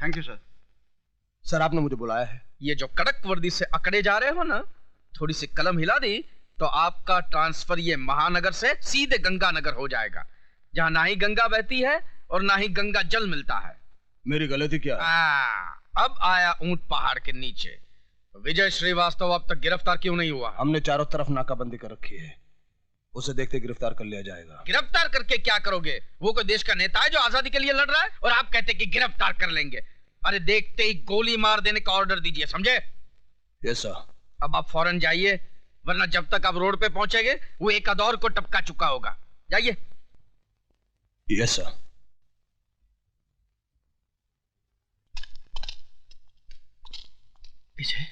Thank you sir. Sir आपने मुझे बुलाया है। ये जो कड़क वर्दी से अकड़े जा रहे हो ना, थोड़ी सी कलम हिला दी तो आपका ट्रांसफर ये महानगर से सीधे गंगानगर हो जाएगा, जहां ना ही गंगा बहती है और ना ही गंगा जल मिलता है। मेरी गलती क्या है? अब आया ऊंट पहाड़ के नीचे। विजय श्रीवास्तव अब तक गिरफ्तार क्यों नहीं हुआ? हमने चारों तरफ नाकाबंदी कर रखी है, उसे देखते गिरफ्तार कर लिया जाएगा। गिरफ्तार करके क्या करोगे? वो कोई देश का नेता है जो आजादी के लिए लड़ रहा है और आप कहते कि गिरफ्तार कर लेंगे? अरे देखते ही गोली मार देने का ऑर्डर दीजिए, समझे? Yes sir. अब आप फौरन जाइए, वरना जब तक आप रोड पे पहुंचेंगे वो एक अदौर को टपका चुका होगा। जाइए। Yes sir. विजय,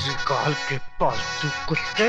त्रिकाल के पालतू कुत्ते।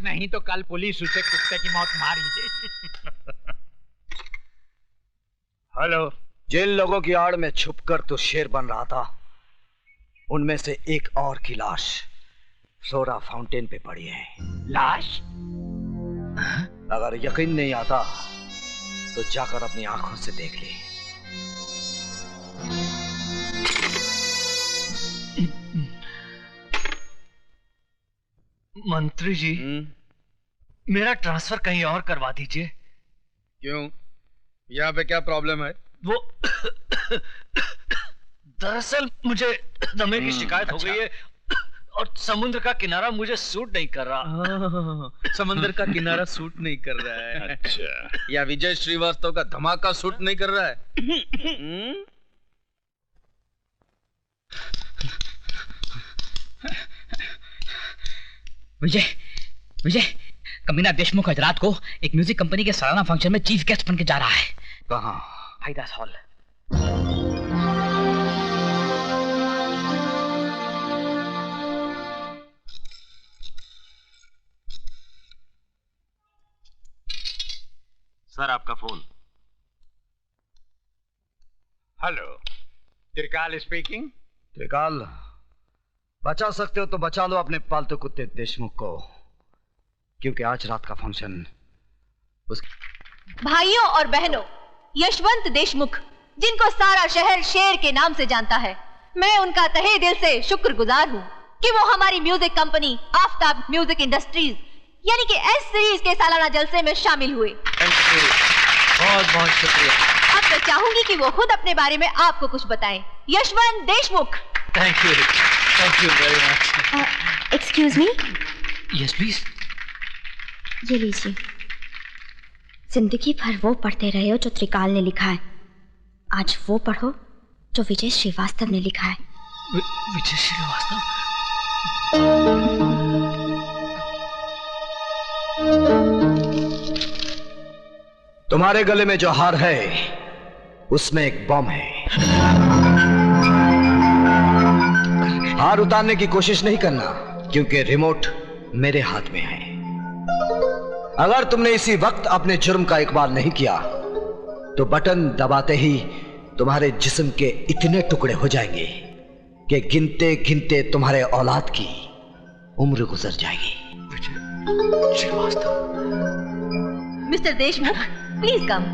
नहीं तो कल पुलिस उसे कुत्ते की मौत मार ही दे। हेलो। जिन लोगों की आड़ में छुपकर तो शेर बन रहा था, उनमें से एक और की लाश फ्लोरा फाउंटेन पे पड़ी है। लाश? अगर यकीन नहीं आता तो जाकर अपनी आंखों से देख ले। मंत्री जी, मेरा ट्रांसफर कहीं और करवा दीजिए। क्यों? यहाँ पे क्या प्रॉब्लम है? वो दरअसल मुझे दमे की शिकायत हो गई है और समुद्र का किनारा मुझे सूट नहीं कर रहा। समंदर का किनारा सूट नहीं कर रहा है? अच्छा। या विजय श्रीवास्तव का धमाका सूट नहीं कर रहा है? विजय, विजय, कमीना देशमुख आज रात को एक म्यूजिक कंपनी के सालाना फंक्शन में चीफ गेस्ट बन के जा रहा है। कहाँ? हाइदास हॉल। सर आपका फोन। हेलो, त्रिकाल स्पीकिंग। त्रिकाल, बचा सकते हो तो बचा लो अपने पालतू कुत्ते देशमुख को, क्योंकि आज रात का फंक्शन भाइयों और बहनों, यशवंत देशमुख, जिनको सारा शहर शेर के नाम से जानता है, मैं उनका तहे दिल से शुक्रगुजार हूँ कि वो हमारी music company Aftab music industries यानी कि एस सीरीज के सालाना जलसे में शामिल हुए। बहुत बहुत शुक्रिया। अब मैं चाहूंगी कि वो खुद अपने बारे में आपको कुछ बताएं। Yashwant Deshmukh. Thank you very much. Excuse me. Yes please. ये लीजिए। जिंदगी भर वो पढ़ते रहे हो जो त्रिकाल ने लिखा है, आज वो पढ़ो जो विजय श्रीवास्तव ने लिखा है। विजय श्रीवास्तव? तुम्हारे गले में जो हार है उसमें एक बम है। हार उतारने की कोशिश नहीं करना, क्योंकि रिमोट मेरे हाथ में है। अगर तुमने इसी वक्त अपने जुर्म का इकबाल नहीं किया तो बटन दबाते ही तुम्हारे जिस्म के इतने टुकड़े हो जाएंगे कि गिनते गिनते तुम्हारे औलाद की उम्र गुजर जाएगी। Vijay Shrivastava. Mister Deshmukh, please come.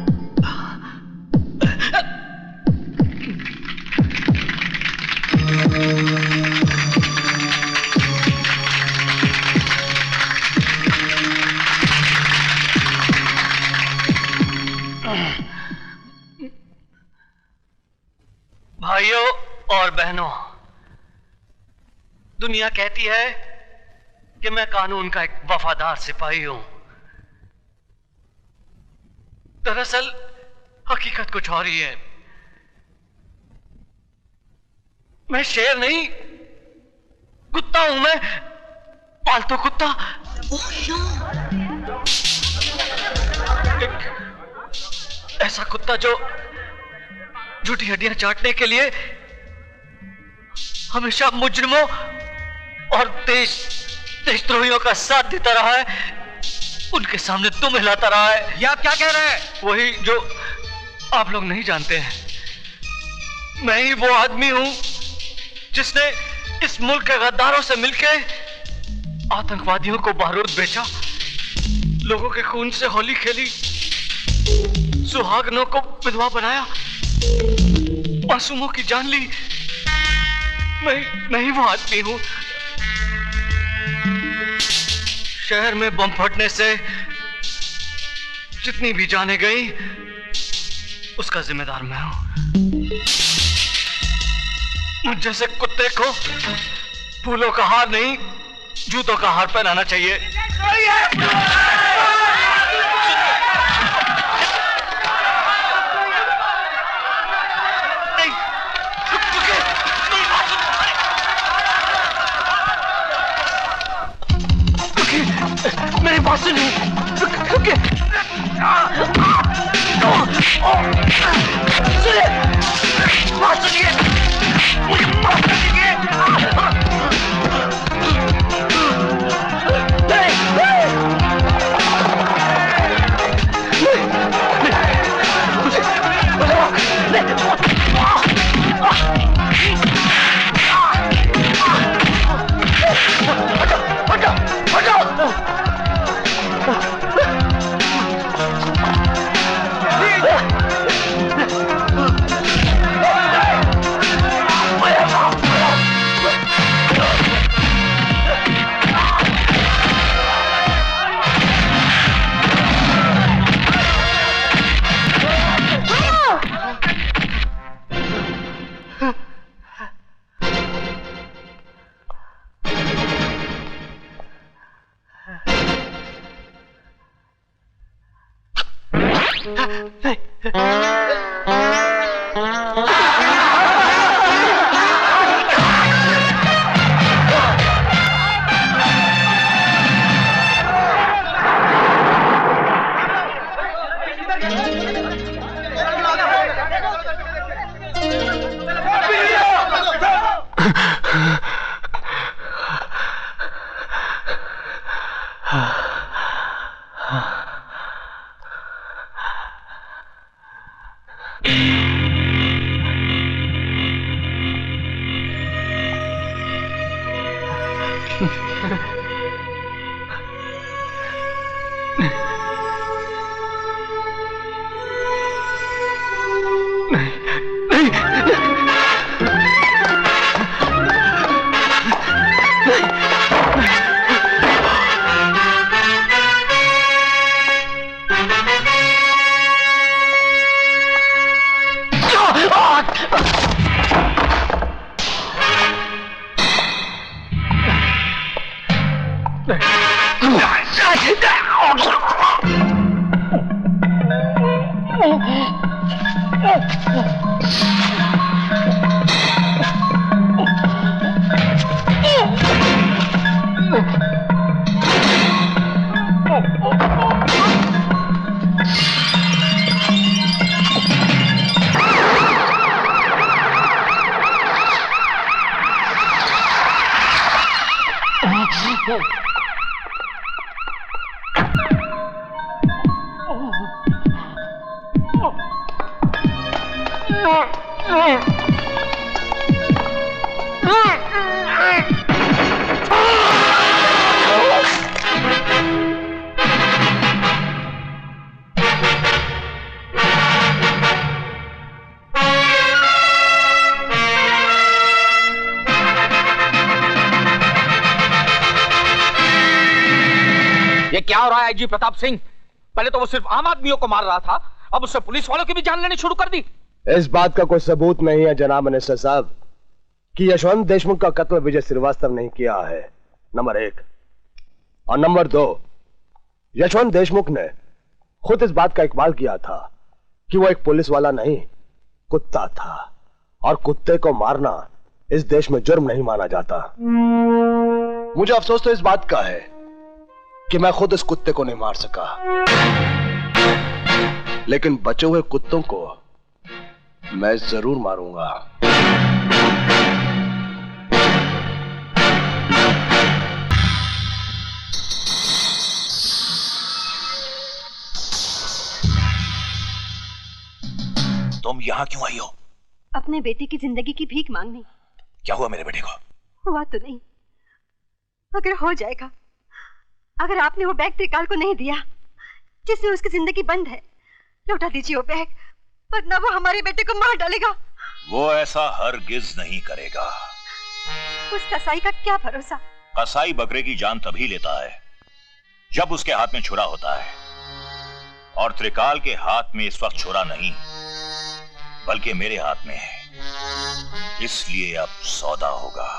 भाइयों और बहनों, दुनिया कहती है कि मैं कानून का एक वफादार सिपाही हूं। दरअसल हकीकत कुछ और ही है। मैं शेर नहीं, कुत्ता हूं। मैं पालतू कुत्ता। एक ऐसा कुत्ता जो झूठी हड्डियां चाटने के लिए हमेशा मुजरिमों और देशद्रोहियों का साथ देता रहा है, उनके सामने तुम हिलाता रहा है। ये आप क्या कह रहे हैं? वही जो आप लोग नहीं जानते हैं। मैं ही वो आदमी हूं जिसने इस मुल्क के गद्दारों से मिलकर आतंकवादियों को बारूद बेचा, लोगों के खून से होली खेली, सुहागनों को विधवा बनाया, मासूमों की जान ली। मैं ही वो आदमी हूं। शहर में बम फटने से जितनी भी जाने गई, उसका जिम्मेदार मैं हूं। मुझ जैसे कुत्ते को फूलों का हार नहीं, जूतों का हार पहनाना चाहिए। मेरी बात सुनिए। सुनिए, बात सुनिए, मुझे माफ कर दीजिए। ये क्या हो रहा है आईजी प्रताप सिंह? पहले तो वो सिर्फ आम आदमियों को मार रहा था, अब उससे पुलिस वालों की भी जान लेनी शुरू कर दी। इस बात का कोई सबूत नहीं है जनाब मिनिस्टर साहब कि यशवंत देशमुख का कत्ल विजय श्रीवास्तव नहीं किया है, नंबर 1। और नंबर 2, यशवंत देशमुख ने खुद इस बात का इकबाल किया था कि वो एक पुलिस वाला नहीं, कुत्ता था, और कुत्ते को मारना इस देश में जुर्म नहीं माना जाता। मुझे अफसोस तो इस बात का है कि मैं खुद इस कुत्ते को नहीं मार सका, लेकिन बचे हुए कुत्तों को मैं जरूर मारूंगा। तुम यहाँ क्यों आई हो? अपने बेटे की जिंदगी की भीख मांगने। क्या हुआ मेरे बेटे को? हुआ तो नहीं, अगर हो जाएगा, अगर आपने वो बैग त्रिकाल को नहीं दिया जिससे उसकी जिंदगी बंद है, लौटा दीजिए वो बैग, वरना वो हमारे बेटे को मार डालेगा। वो ऐसा हरगिज नहीं करेगा। उस कसाई का क्या भरोसा? कसाई बकरे की जान तभी लेता है जब उसके हाथ में छुरा होता है, और त्रिकाल के हाथ में इस वक्त छुरा नहीं बल्कि मेरे हाथ में है, इसलिए अब सौदा होगा।